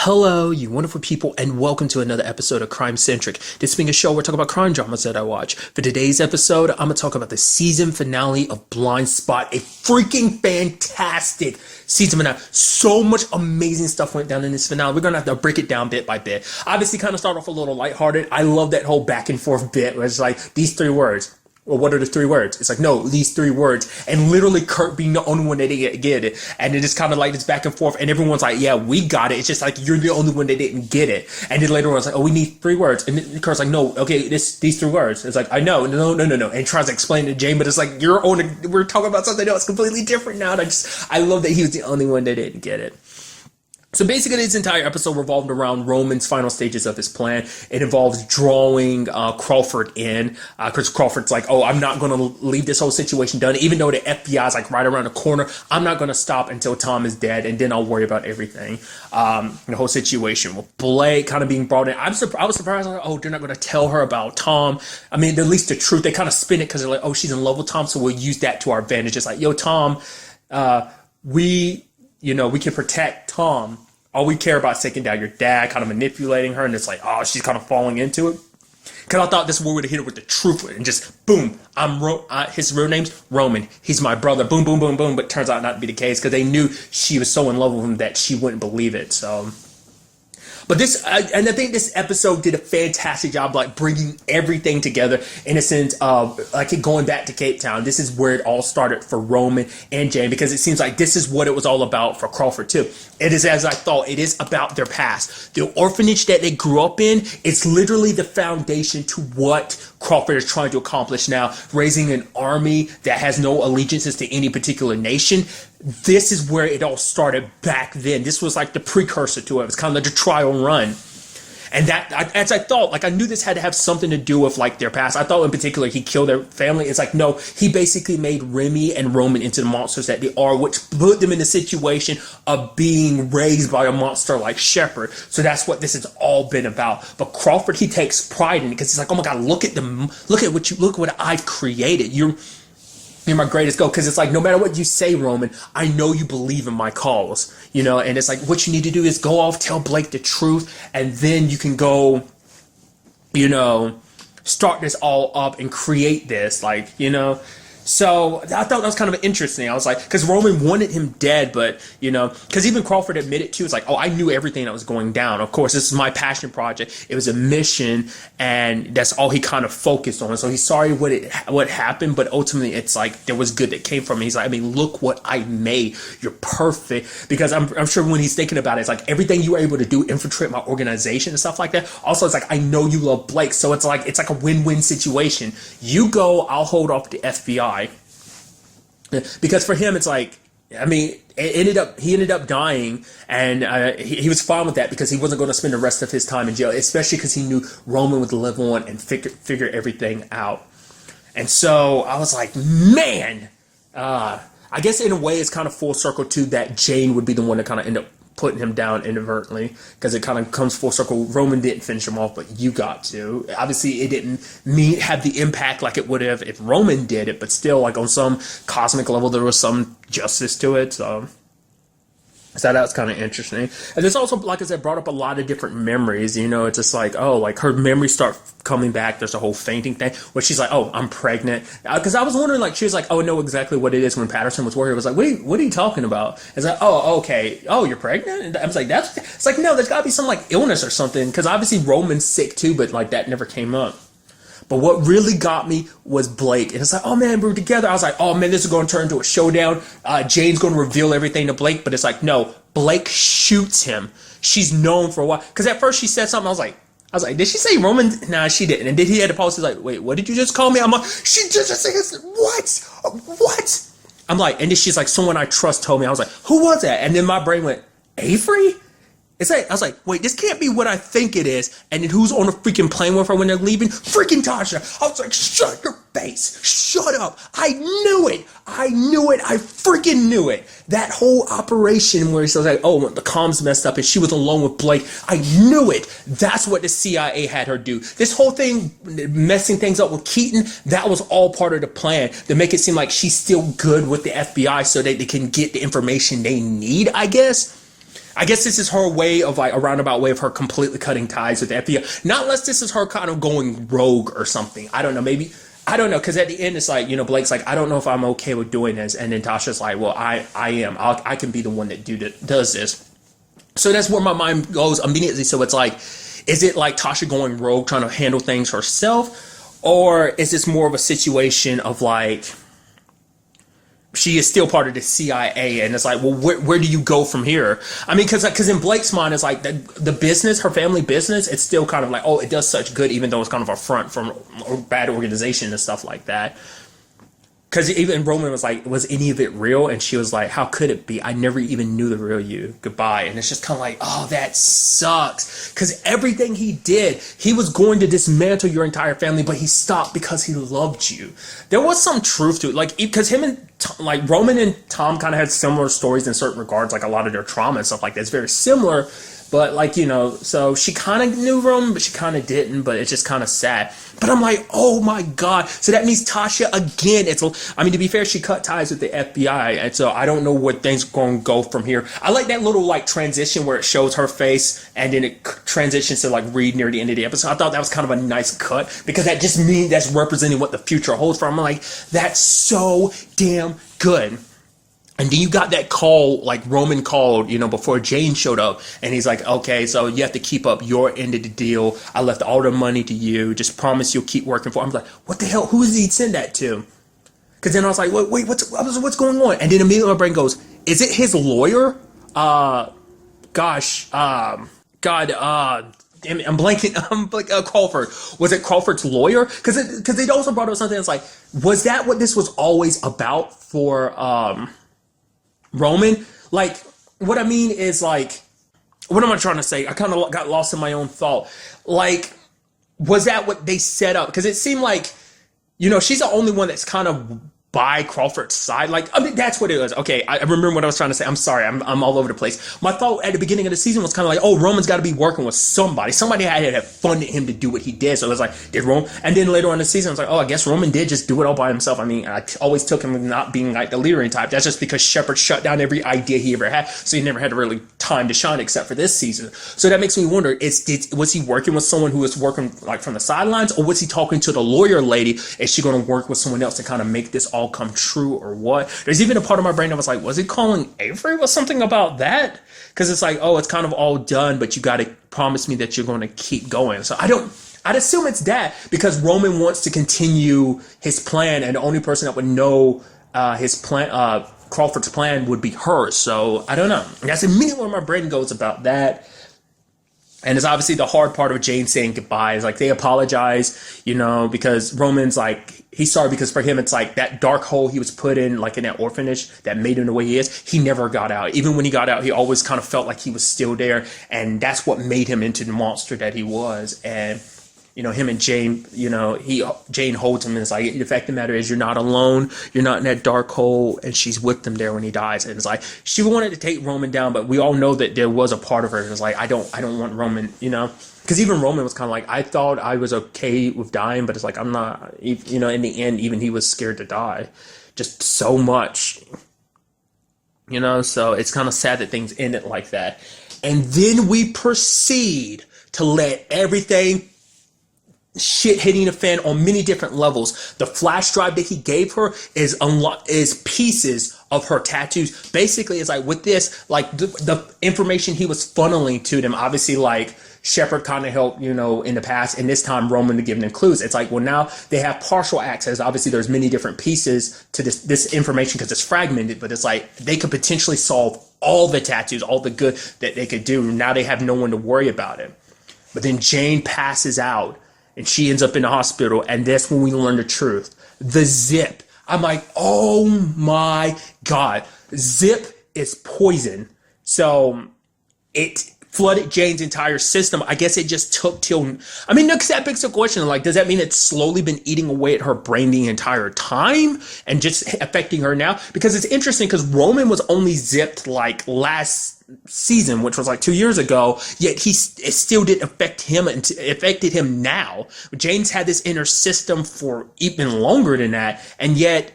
Hello, you wonderful people, and welcome to another episode of Crime Centric. This being a show where I talk about crime dramas that I watch. For today's episode, I'm going to talk about the season finale of Blindspot, a freaking fantastic season finale. So much amazing stuff went down in this finale. We're going to have to break it down bit by bit. Obviously, kind of start off a little lighthearted. I love that whole back and forth bit where it's like, these three words. Well, what are the three words? It's like, no, these three words. And literally Kurt being the only one that didn't get it. And it just kind of like this back and forth. And everyone's like, yeah, we got it. It's just like, you're the only one that didn't get it. And then later on, it's like, oh, we need three words. And then Kurt's like, no, okay, these three words. It's like, I know, no. And tries to explain to Jane, but it's like, we're talking about something else completely different now. And I love that he was the only one that didn't get it. So basically, this entire episode revolved around Roman's final stages of his plan. It involves drawing Crawford in, because Crawford's like, oh, I'm not going to leave this whole situation done. Even though the FBI is like right around the corner, I'm not going to stop until Tom is dead, and then I'll worry about everything. The whole situation with Blake kind of being brought in. I was surprised, like, oh, they're not going to tell her about Tom. I mean, at least the truth. They kind of spin it because they're like, oh, she's in love with Tom, so we'll use that to our advantage. It's like, yo, Tom, we can protect Tom. All we care about is taking down your dad, kind of manipulating her, and it's like, oh, she's kind of falling into it. Because I thought this war would have hit her with the truth, and just, boom, his real name's Roman. He's my brother, boom, boom, boom, boom, but turns out not to be the case, because they knew she was so in love with him that she wouldn't believe it, so... But I think this episode did a fantastic job, like bringing everything together in a sense of like going back to Cape Town. This is where it all started for Roman and Jane, because it seems like this is what it was all about for Crawford too. It is, as I thought, it is about their past. The orphanage that they grew up in, it's literally the foundation to what Crawford is trying to accomplish now, raising an army that has no allegiances to any particular nation. This is where it all started back then. This was like the precursor to it. It was kind of like the trial run. And that, as I thought, like I knew this had to have something to do with like their past. I thought in particular he killed their family. It's like, no, he basically made Remy and Roman into the monsters that they are, which put them in the situation of being raised by a monster like Shepard. So that's what this has all been about. But Crawford, he takes pride in it because he's like, oh my God, look at what I've created. You're my greatest goal, because it's like, no matter what you say, Roman, I know you believe in my cause, and it's like, what you need to do is go off, tell Blake the truth, and then you can go, start this all up and create this, So I thought that was kind of interesting. I was like, because Roman wanted him dead, but, because even Crawford admitted too, it's like, oh, I knew everything that was going down. Of course, this is my passion project. It was a mission, and that's all he kind of focused on. So he's sorry what happened, but ultimately it's like there was good that came from it. He's like, I mean, look what I made. You're perfect. Because I'm sure when he's thinking about it, it's like everything you were able to do, infiltrate my organization and stuff like that. Also, it's like, I know you love Blake. So it's like a win-win situation. You go, I'll hold off the FBI. Because for him, it's like, I mean, he ended up dying, and he was fine with that because he wasn't going to spend the rest of his time in jail, especially because he knew Roman would live on and figure everything out. And so I was like, man, I guess in a way it's kind of full circle too that Jane would be the one to kind of end up putting him down inadvertently, because it kind of comes full circle. Roman didn't finish him off, but you got to. Obviously, it didn't have the impact like it would have if Roman did it, but still, like on some cosmic level, there was some justice to it. So that was kind of interesting. And this also, like I said, brought up a lot of different memories. It's just like, oh, like her memories start coming back. There's a whole fainting thing where she's like, oh, I'm pregnant. Because I was wondering, like, she was like, oh, I know exactly what it is when Patterson was worried. I was like, what are you talking about? It's like, oh, okay. Oh, you're pregnant? And I was like, it's like, no, there's got to be some like illness or something. Because obviously Roman's sick too, but like that never came up. But what really got me was Blake. And it's like, oh, man, we're together. I was like, oh, man, this is going to turn into a showdown. Jane's going to reveal everything to Blake. But it's like, no, Blake shoots him. She's known for a while. Because at first she said something. I was like, did she say Roman? Nah, she didn't. And then he had to pause. He's like, wait, what did you just call me? I'm like, she just said, what? I'm like, and then she's like, someone I trust told me. I was like, who was that? And then my brain went, Avery? I was like, wait, this can't be what I think it is. And then who's on a freaking plane with her when they're leaving? Freaking Tasha. I was like, shut your face. Shut up. I knew it. I freaking knew it. That whole operation where he was like, oh, the comms messed up and she was alone with Blake. I knew it. That's what the CIA had her do. This whole thing, messing things up with Keaton, that was all part of the plan to make it seem like she's still good with the FBI so that they can get the information they need, I guess. I guess this is her way of like a roundabout way of her completely cutting ties with the FBI. Not unless this is her kind of going rogue or something. I don't know. Maybe, I don't know. Because at the end, it's like, Blake's like, I don't know if I'm okay with doing this. And then Tasha's like, well, I am. I can be the one that does this. So that's where my mind goes immediately. So it's like, is it like Tasha going rogue, trying to handle things herself? Or is this more of a situation of like, she is still part of the CIA, and it's like, well, where do you go from here? I mean, because in Blake's mind, it's like the business, her family business, it's still kind of like, oh, it does such good, even though it's kind of a front from a bad organization and stuff like that. Because even Roman was like, was any of it real? And she was like, how could it be? I never even knew the real you. Goodbye. And it's just kind of like, oh, that sucks. Because everything he did, he was going to dismantle your entire family, but he stopped because he loved you. There was some truth to it. Like, because him and like Roman and Tom kind of had similar stories in certain regards, like a lot of their trauma and stuff like that. It's very similar. But like, so she kind of knew Roman, but she kind of didn't, but it's just kind of sad. But I'm like, oh my God. So that means Tasha again, to be fair, she cut ties with the FBI. And so I don't know where things are going to go from here. I like that little like transition where it shows her face and then it transitions to like Reed near the end of the episode. I thought that was kind of a nice cut because that just means that's representing what the future holds for. I'm like, that's so damn good. And then you got that call, like Roman called, before Jane showed up. And he's like, okay, so you have to keep up your end of the deal. I left all the money to you. Just promise you'll keep working for. I'm like, what the hell? Who did he send that to? Because then I was like, wait, what's going on? And then immediately my brain goes, is it his lawyer? God, damn it, I'm blanking. Crawford. Was it Crawford's lawyer? Because they also brought up something that's like, was that what this was always about for Roman? Like, what I mean is like, what am I trying to say? I kind of got lost in my own thought. Like, was that what they set up? Because it seemed like, she's the only one that's kind of by Crawford's side. Like, that's what it was. Okay, I remember what I was trying to say. I'm sorry, I'm all over the place. My thought at the beginning of the season was kind of like, oh, Roman's got to be working with somebody. Somebody had to have funded him to do what he did. So it was like, did Roman? And then later on in the season, I was like, oh, I guess Roman did just do it all by himself. I mean, I always took him as not being like the leadering type. That's just because Shepard shut down every idea he ever had. So he never had really time to shine except for this season. So that makes me wonder, was he working with someone who was working like from the sidelines, or was he talking to the lawyer lady? Is she going to work with someone else to kind of make this all come true? Or what? There's even a part of my brain that was like, was he calling Avery? Was something about that? Because it's like, oh, it's kind of all done, but you got to promise me that you're going to keep going. So I'd assume it's that because Roman wants to continue his plan, and the only person that would know his plan, Crawford's plan, would be her. So I don't know. That's immediately where my brain goes about that. And it's obviously the hard part of Jane saying goodbye is like they apologize, because Roman's like, he's sorry because for him, it's like that dark hole he was put in, like in that orphanage that made him the way he is. He never got out. Even when he got out, he always kind of felt like he was still there. And that's what made him into the monster that he was. And, him and Jane, Jane holds him and it's like, the fact of the matter is you're not alone. You're not in that dark hole. And she's with him there when he dies. And it's like, she wanted to take Roman down, but we all know that there was a part of her that was like, I don't want Roman, because even Roman was kind of like, I thought I was okay with dying, but it's like, I'm not, in the end, even he was scared to die just so much, so it's kind of sad that things ended like that. And then we proceed to let everything shit hitting the fan on many different levels. The flash drive that he gave her is pieces of her tattoos. Basically, it's like with this, like the information he was funneling to them, obviously like Shepard kind of helped, in the past, and this time Roman to give them clues. It's like, well, now they have partial access. Obviously, there's many different pieces to this information because it's fragmented, but it's like they could potentially solve all the tattoos, all the good that they could do. Now they have no one to worry about it. But then Jane passes out and she ends up in the hospital, and that's when we learn the truth. The zip. I'm like, oh my God. Zip is poison. So it flooded Jane's entire system. I guess it just took till, because that begs the question, like, does that mean it's slowly been eating away at her brain the entire time and just affecting her now? Because it's interesting because Roman was only zipped like last season, which was like 2 years ago, yet it still didn't affect him, and it affected him now. Jane's had this inner system for even longer than that, and yet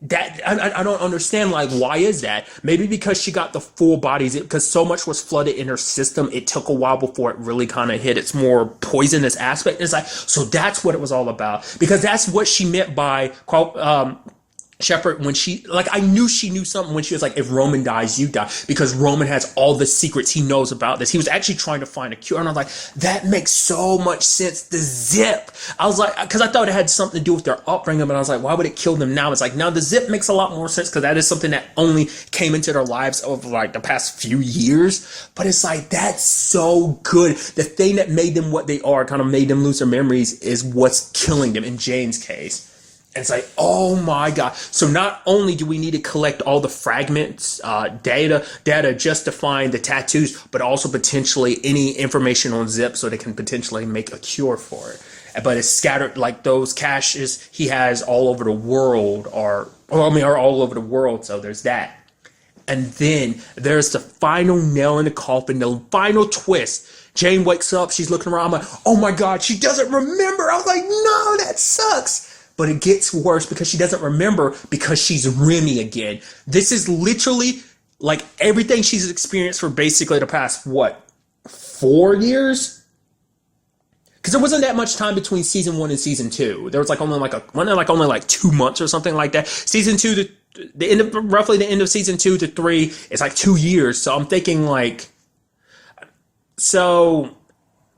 that I don't understand. Like, why is that? Maybe because she got the full bodies, because so much was flooded in her system. It took a while before it really kind of hit its more poisonous aspect. It's like, so that's what it was all about, because that's what she meant by Shepard, when she, like, I knew she knew something when she was like, if Roman dies, you die, because Roman has all the secrets he knows about this. He was actually trying to find a cure, and I was like, that makes so much sense. The zip, I was like, because I thought it had something to do with their upbringing, but I was like, why would it kill them now? It's like, now the zip makes a lot more sense, because that is something that only came into their lives over like the past few years. But it's like, that's so good. The thing that made them what they are, kind of made them lose their memories, is what's killing them in Jane's case. And it's like, oh my God. So not only do we need to collect all the fragments, data just to find the tattoos, but also potentially any information on Zip so they can potentially make a cure for it. But it's scattered, like those caches he has all over the world are all over the world. So there's that. And then there's the final nail in the coffin, the final twist. Jane wakes up, she's looking around, I'm like, oh my God, she doesn't remember. I was like, no, that sucks. But it gets worse because she doesn't remember, because she's Remy again. This is literally like everything she's experienced for basically the past, 4 years? Because there wasn't that much time between season 1 and season 2. There was only like 2 months or something like that. Season 2, roughly the end of season 2 to 3, it's like 2 years. So I'm thinking like, so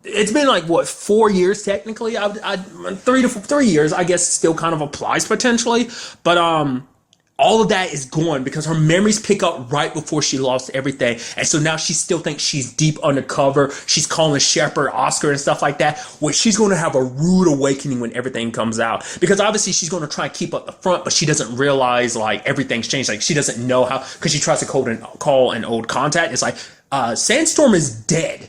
it's been like 4 years technically. 3 years, I guess, still kind of applies potentially, but all of that is gone because her memories pick up right before she lost everything, and so now she still thinks she's deep undercover. She's calling Shepard, Oscar, and stuff like that. Which she's going to have a rude awakening when everything comes out, because obviously she's going to try and keep up the front, but she doesn't realize like everything's changed. Like she doesn't know how, because she tries to call an old contact. It's like Sandstorm is dead.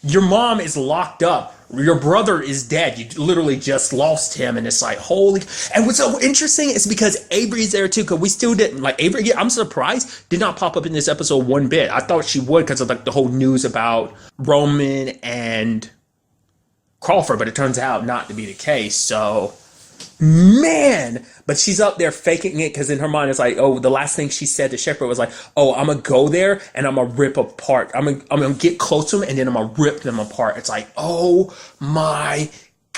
Your mom is locked up. Your brother is dead. You literally just lost him. And it's like, holy. And what's so interesting is because Avery's there too, because we still didn't, like, Avery, I'm surprised, did not pop up in this episode one bit. I thought she would because of like the whole news about Roman and Crawford, but it turns out not to be the case. So, man, but she's up there faking it, because in her mind it's like, oh, the last thing she said to Shepard was like, oh, I'm gonna go there and I'm gonna rip apart. I'm gonna get close to them and then I'm gonna rip them apart. It's like, oh my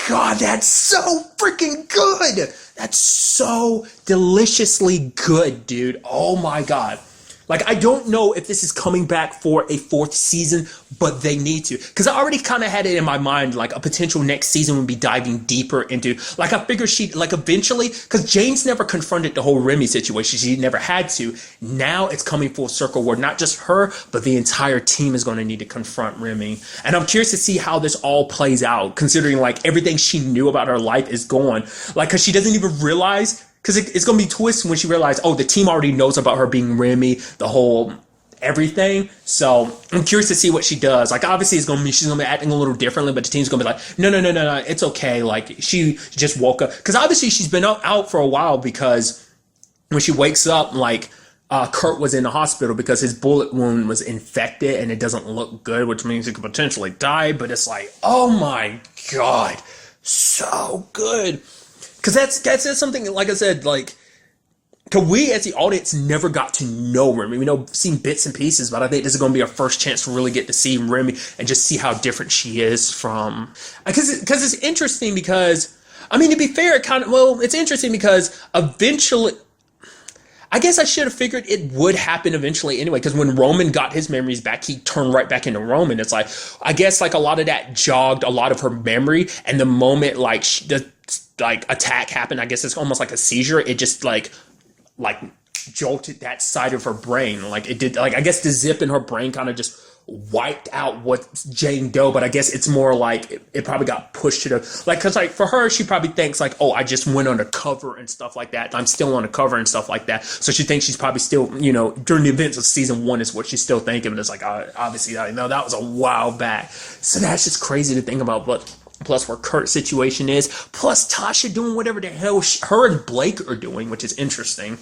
God, that's so freaking good. That's so deliciously good, dude. Oh my God. Like, I don't know if this is coming back for a 4th season, but they need to. Because I already kind of had it in my mind, like, a potential next season would be diving deeper into, like, I figure she, like, eventually, because Jane's never confronted the whole Remy situation. She never had to. Now it's coming full circle where not just her, but the entire team is going to need to confront Remy. And I'm curious to see how this all plays out, considering, like, everything she knew about her life is gone. Like, because she doesn't even realize, because it's going to be twisted when she realizes, oh, the team already knows about her being Remy, the whole everything. So I'm curious to see what she does. Like, obviously she's going to be acting a little differently, but the team's going to be like, no, it's okay. Like, she just woke up. Because obviously she's been out for a while, because when she wakes up, like, Kurt was in the hospital because his bullet wound was infected and it doesn't look good, which means he could potentially die. But it's like, oh my God, so good. Because that's something, like I said, like, because we as the audience never got to know Remy. We seen bits and pieces, but I think this is going to be our first chance to really get to see Remy and just see how different she is from. Because it's interesting because, I mean, to be fair, it's interesting because eventually, I guess I should have figured it would happen eventually anyway, because when Roman got his memories back, he turned right back into Roman. It's like, I guess like a lot of that jogged a lot of her memory, and the moment like the attack happened, I guess it's almost like a seizure. It just like jolted that side of her brain. Like it did, like I guess the zip in her brain kind of just wiped out what Jane Doe, but I guess it's more like it probably got pushed to the, like, because like for her, she probably thinks like, oh, I just went undercover and stuff like that. I'm still undercover and stuff like that. So she thinks she's probably still, during the events of season 1 is what she's still thinking. But it's like, obviously, I know that was a while back. So that's just crazy to think about. But plus where Kurt's situation is, plus Tasha doing whatever the hell her and Blake are doing, which is interesting.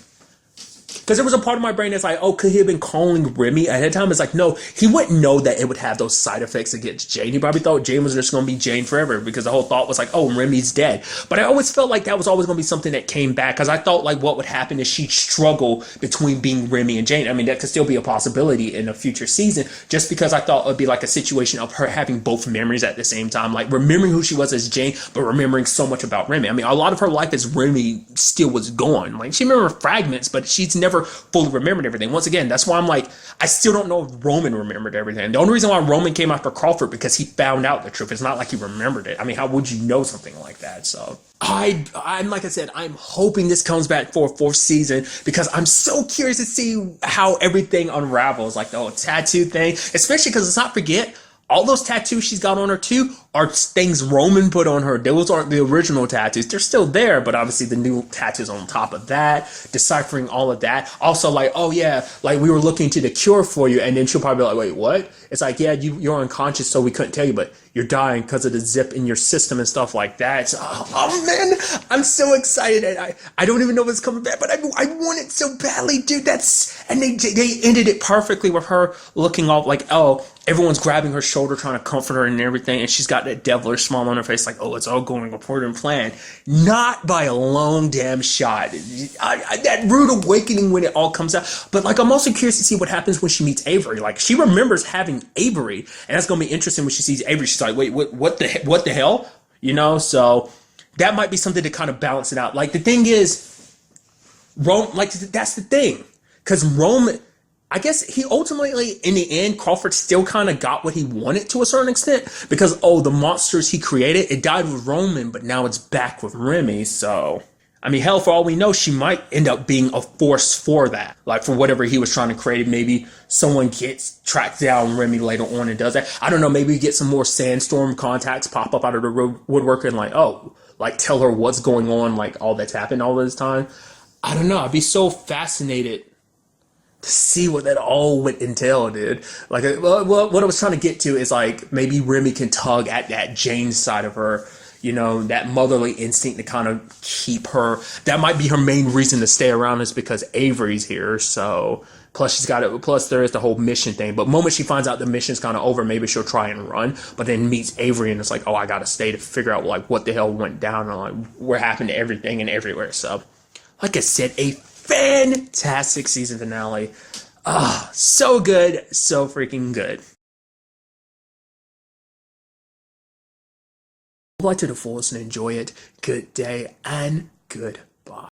Because there was a part of my brain that's like, oh, could he have been calling Remy ahead of time? It's like, no, he wouldn't know that it would have those side effects against Jane. He probably thought Jane was just going to be Jane forever because the whole thought was like, oh, Remy's dead. But I always felt like that was always going to be something that came back because I thought like what would happen is she'd struggle between being Remy and Jane. I mean, that could still be a possibility in a future season just because I thought it would be like a situation of her having both memories at the same time, like remembering who she was as Jane, but remembering so much about Remy. I mean, a lot of her life as Remy still was gone. Like she remembered fragments, but she's never fully remembered everything. Once again, that's why I'm like, I still don't know if Roman remembered everything. The only reason why Roman came after Crawford because he found out the truth. It's not like he remembered it. I mean, how would you know something like that? So I'm like I said, I'm hoping this comes back for a fourth season because I'm so curious to see how everything unravels, like the whole tattoo thing, especially because let's not forget, all those tattoos she's got on her too are things Roman put on her. Those aren't the original tattoos. They're still there, but obviously the new tattoos on top of that, deciphering all of that. Also like, oh yeah, like we were looking to the cure for you, and then she'll probably be like, wait, what? It's like, yeah, you're unconscious, so we couldn't tell you, but you're dying because of the zip in your system and stuff like that. So, oh man, I'm so excited. I don't even know if it's coming back, but I want it so badly, dude. And they ended it perfectly with her looking off like, oh, everyone's grabbing her shoulder trying to comfort her and everything, and she's got that devilish smile on her face like, oh, it's all going according to plan. Not by a long damn shot. That rude awakening when it all comes out. But like, I'm also curious to see what happens when she meets Avery. Like, she remembers having Avery, and that's going to be interesting when she sees Avery. She's like, wait, what the hell? You know, so that might be something to kind of balance it out. Like, the thing is, that's the thing. Because Roman, I guess he ultimately, in the end, Crawford still kind of got what he wanted to a certain extent because, oh, the monsters he created, it died with Roman, but now it's back with Remy. So, I mean, hell, for all we know, she might end up being a force for that. Like, for whatever he was trying to create, maybe someone tracks down Remy later on and does that. I don't know, maybe we get some more Sandstorm contacts pop up out of the woodwork and like, oh, like tell her what's going on, like all that's happened all this time. I don't know. I'd be so fascinated to see what that all would entail, dude. Like, what I was trying to get to is like maybe Remy can tug at that Jane side of her, you know, that motherly instinct to kind of keep her. That might be her main reason to stay around is because Avery's here. So plus she's got it. Plus there is the whole mission thing. But the moment she finds out the mission's kind of over, maybe she'll try and run. But then meets Avery and it's like, oh, I gotta stay to figure out like what the hell went down and like what happened to everything and everywhere. So, like I said, a fantastic season finale. Ah, so good, so freaking good. Apply to the fullest and enjoy it. Good day and good